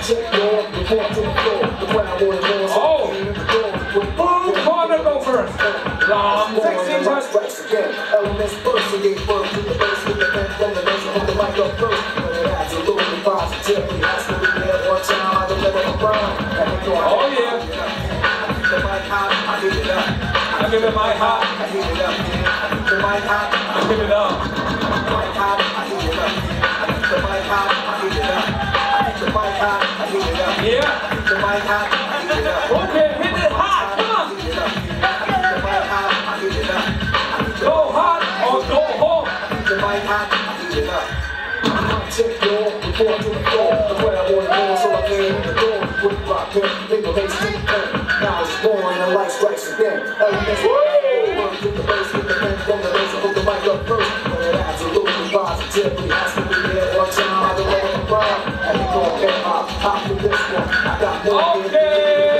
Oh! Blue corner go first. Long 16 touch. Elements first and gave birth to the bass with the band from the nation from the mic up first. But it absolutely positively has to be there one time. I don't never burn. Oh yeah. The mic hot, I heat it up. I give it my hot. I heat it up. The mic hot, I give it up. the mic hot, I heat it up. The mic hot, I heat it up. The mic hot, I heat it up. Yeah. The mic hot, I heat it up. Okay, hit it hot. Come on. The mic hot, I heat it up. Go hot or go home. The mic hot, I heat it up. Check your report to the floor. That's what I want to know, so I came in the door. Quick rock, hip, nigga, bass to the pen. Now it's born and the light strikes again. Elements work to the bass with the pen from the bass. I hold the mic up first. But it absolutely positively has to be there one time. I don't know what the problem. I can go hip hop, hop with this one. I got more. Okay.